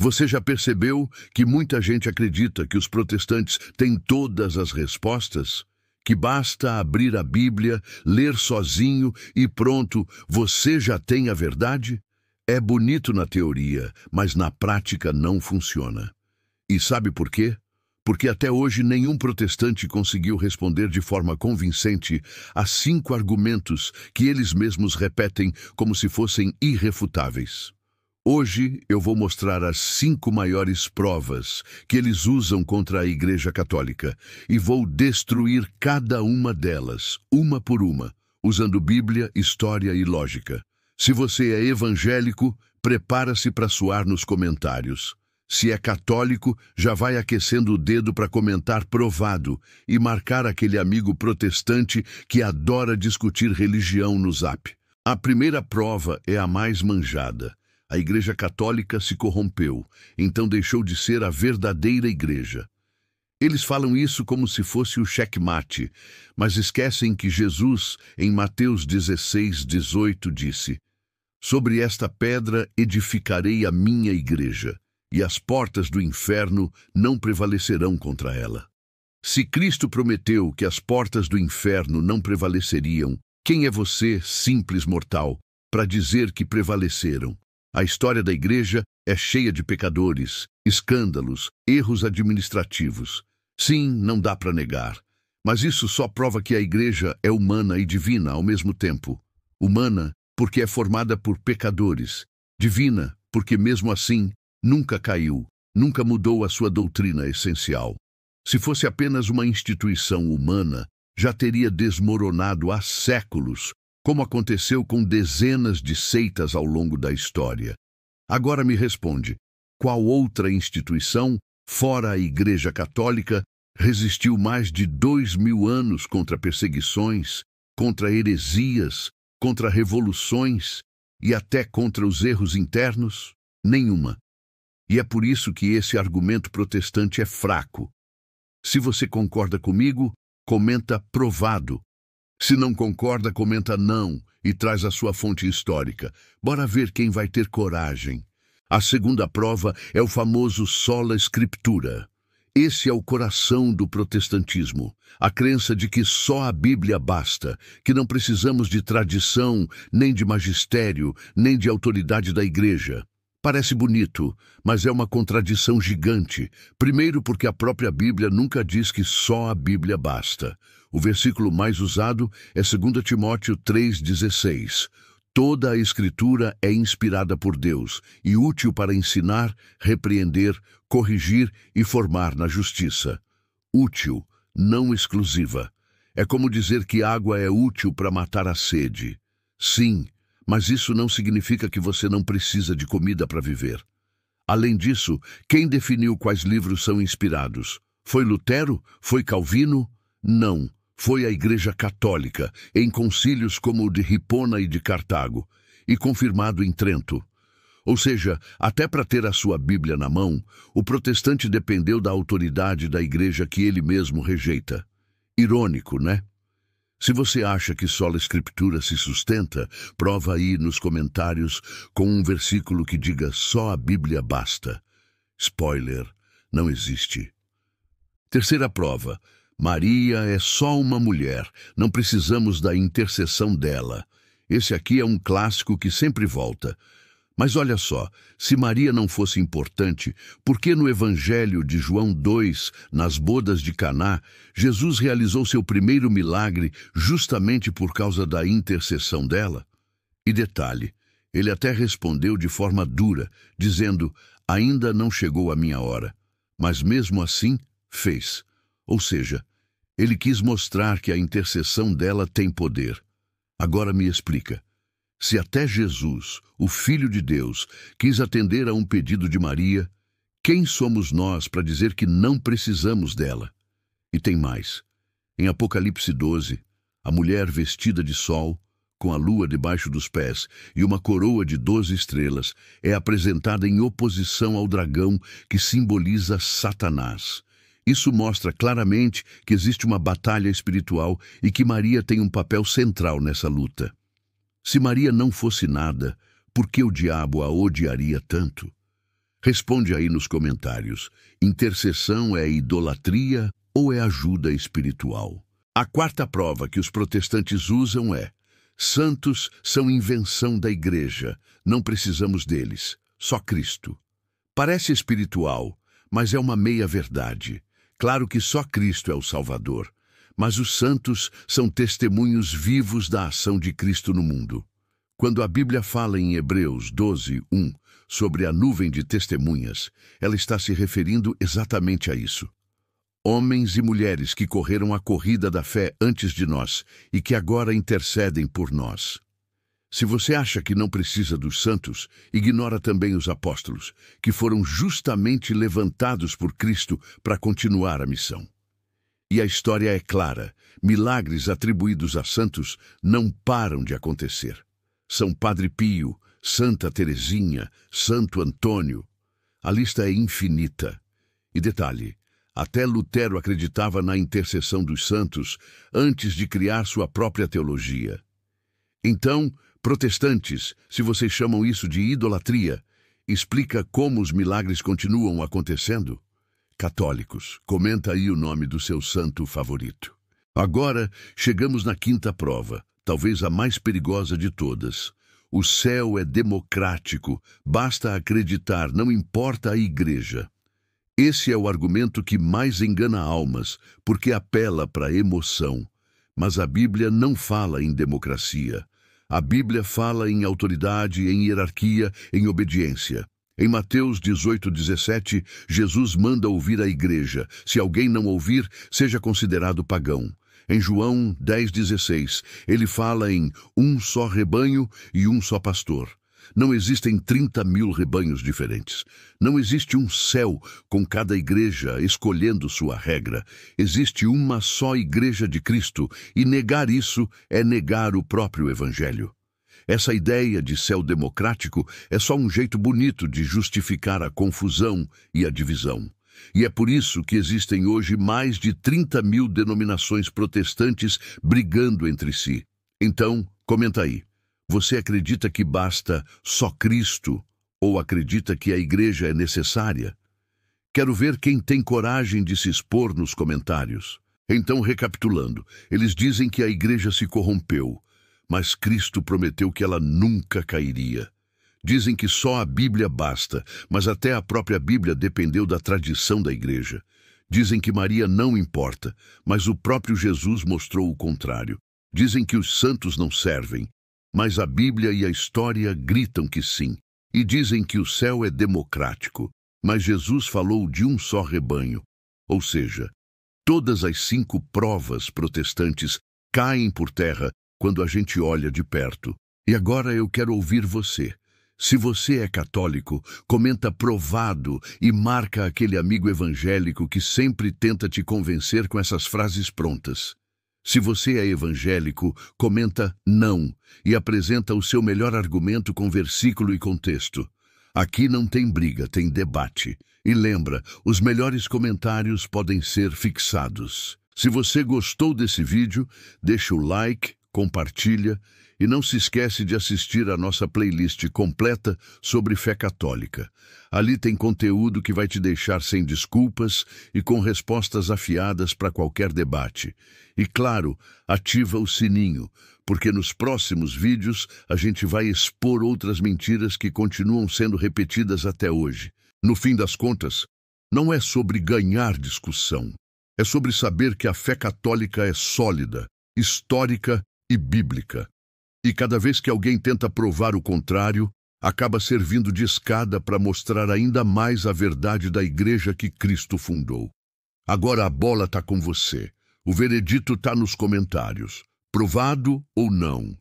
Você já percebeu que muita gente acredita que os protestantes têm todas as respostas? Que basta abrir a Bíblia, ler sozinho e pronto, você já tem a verdade? É bonito na teoria, mas na prática não funciona. E sabe por quê? Porque até hoje nenhum protestante conseguiu responder de forma convincente a 5 argumentos que eles mesmos repetem como se fossem irrefutáveis. Hoje eu vou mostrar as 5 maiores provas que eles usam contra a Igreja Católica e vou destruir cada uma delas, uma por uma, usando Bíblia, história e lógica. Se você é evangélico, prepara-se para suar nos comentários. Se é católico, já vai aquecendo o dedo para comentar provado e marcar aquele amigo protestante que adora discutir religião no Zap. A primeira prova é a mais manjada. A Igreja Católica se corrompeu, então deixou de ser a verdadeira igreja. Eles falam isso como se fosse o checkmate, mas esquecem que Jesus, em Mateus 16:18, disse: "Sobre esta pedra edificarei a minha igreja, e as portas do inferno não prevalecerão contra ela." Se Cristo prometeu que as portas do inferno não prevaleceriam, quem é você, simples mortal, para dizer que prevaleceram? A história da igreja é cheia de pecadores, escândalos, erros administrativos. Sim, não dá para negar. Mas isso só prova que a igreja é humana e divina ao mesmo tempo. Humana, porque é formada por pecadores. Divina, porque mesmo assim, nunca caiu, nunca mudou a sua doutrina essencial. Se fosse apenas uma instituição humana, já teria desmoronado há séculos, como aconteceu com dezenas de seitas ao longo da história. Agora me responde, qual outra instituição, fora a Igreja Católica, resistiu mais de 2000 anos contra perseguições, contra heresias, contra revoluções e até contra os erros internos? Nenhuma. E é por isso que esse argumento protestante é fraco. Se você concorda comigo, comenta provado. Se não concorda, comenta não e traz a sua fonte histórica. Bora ver quem vai ter coragem. A segunda prova é o famoso sola scriptura. Esse é o coração do protestantismo, a crença de que só a Bíblia basta, que não precisamos de tradição, nem de magistério, nem de autoridade da igreja. Parece bonito, mas é uma contradição gigante. Primeiro, porque a própria Bíblia nunca diz que só a Bíblia basta. O versículo mais usado é 2 Timóteo 3,16. Toda a Escritura é inspirada por Deus e útil para ensinar, repreender, corrigir e formar na justiça. Útil, não exclusiva. É como dizer que água é útil para matar a sede. Sim, mas isso não significa que você não precisa de comida para viver. Além disso, quem definiu quais livros são inspirados? Foi Lutero? Foi Calvino? Não. Foi a Igreja Católica, em concílios como o de Hipona e de Cartago, e confirmado em Trento. Ou seja, até para ter a sua Bíblia na mão, o protestante dependeu da autoridade da Igreja que ele mesmo rejeita. Irônico, né? Se você acha que só a Escritura se sustenta, prova aí nos comentários com um versículo que diga só a Bíblia basta. Spoiler, não existe. Terceira prova. Maria é só uma mulher, não precisamos da intercessão dela. Esse aqui é um clássico que sempre volta. Mas olha só, se Maria não fosse importante, por que no Evangelho de João 2, nas bodas de Caná, Jesus realizou seu primeiro milagre justamente por causa da intercessão dela? E detalhe, ele até respondeu de forma dura, dizendo, ainda não chegou a minha hora. Mas mesmo assim, fez. Ou seja, ele quis mostrar que a intercessão dela tem poder. Agora me explica. Se até Jesus, o Filho de Deus, quis atender a um pedido de Maria, quem somos nós para dizer que não precisamos dela? E tem mais. Em Apocalipse 12, a mulher vestida de sol, com a lua debaixo dos pés e uma coroa de 12 estrelas, é apresentada em oposição ao dragão que simboliza Satanás. Isso mostra claramente que existe uma batalha espiritual e que Maria tem um papel central nessa luta. Se Maria não fosse nada, por que o diabo a odiaria tanto? Responde aí nos comentários. Intercessão é idolatria ou é ajuda espiritual? A quarta prova que os protestantes usam é: santos são invenção da igreja, não precisamos deles, só Cristo. Parece espiritual, mas é uma meia-verdade. Claro que só Cristo é o Salvador, mas os santos são testemunhos vivos da ação de Cristo no mundo. Quando a Bíblia fala em Hebreus 12:1 sobre a nuvem de testemunhas, ela está se referindo exatamente a isso. Homens e mulheres que correram a corrida da fé antes de nós e que agora intercedem por nós. Se você acha que não precisa dos santos, ignora também os apóstolos, que foram justamente levantados por Cristo para continuar a missão. E a história é clara: milagres atribuídos a santos não param de acontecer. São Padre Pio, Santa Teresinha, Santo Antônio. A lista é infinita. E detalhe, até Lutero acreditava na intercessão dos santos antes de criar sua própria teologia. Então, protestantes, se vocês chamam isso de idolatria, explica como os milagres continuam acontecendo? Católicos, comenta aí o nome do seu santo favorito. Agora, chegamos na quinta prova, talvez a mais perigosa de todas. O céu é democrático, basta acreditar, não importa a igreja. Esse é o argumento que mais engana almas, porque apela para a emoção. Mas a Bíblia não fala em democracia. A Bíblia fala em autoridade, em hierarquia, em obediência. Em Mateus 18:17, Jesus manda ouvir a igreja. Se alguém não ouvir, seja considerado pagão. Em João 10:16, ele fala em um só rebanho e um só pastor. Não existem 30.000 rebanhos diferentes. Não existe um céu com cada igreja escolhendo sua regra. Existe uma só igreja de Cristo, e negar isso é negar o próprio Evangelho. Essa ideia de céu democrático é só um jeito bonito de justificar a confusão e a divisão. E é por isso que existem hoje mais de 30.000 denominações protestantes brigando entre si. Então, comenta aí. Você acredita que basta só Cristo ou acredita que a igreja é necessária? Quero ver quem tem coragem de se expor nos comentários. Então, recapitulando, eles dizem que a igreja se corrompeu, mas Cristo prometeu que ela nunca cairia. Dizem que só a Bíblia basta, mas até a própria Bíblia dependeu da tradição da igreja. Dizem que Maria não importa, mas o próprio Jesus mostrou o contrário. Dizem que os santos não servem, mas a Bíblia e a história gritam que sim. E dizem que o céu é democrático, mas Jesus falou de um só rebanho. Ou seja, todas as 5 provas protestantes caem por terra quando a gente olha de perto. E agora eu quero ouvir você. Se você é católico, comenta provado e marca aquele amigo evangélico que sempre tenta te convencer com essas frases prontas. Se você é evangélico, comenta não e apresenta o seu melhor argumento com versículo e contexto. Aqui não tem briga, tem debate. E lembra, os melhores comentários podem ser fixados. Se você gostou desse vídeo, deixa o like, compartilha e não se esquece de assistir a nossa playlist completa sobre fé católica. Ali tem conteúdo que vai te deixar sem desculpas e com respostas afiadas para qualquer debate. E claro, ativa o sininho, porque nos próximos vídeos a gente vai expor outras mentiras que continuam sendo repetidas até hoje. No fim das contas, não é sobre ganhar discussão. É sobre saber que a fé católica é sólida, histórica e bíblica. E cada vez que alguém tenta provar o contrário, acaba servindo de escada para mostrar ainda mais a verdade da igreja que Cristo fundou. Agora a bola está com você. O veredito está nos comentários. Provado ou não?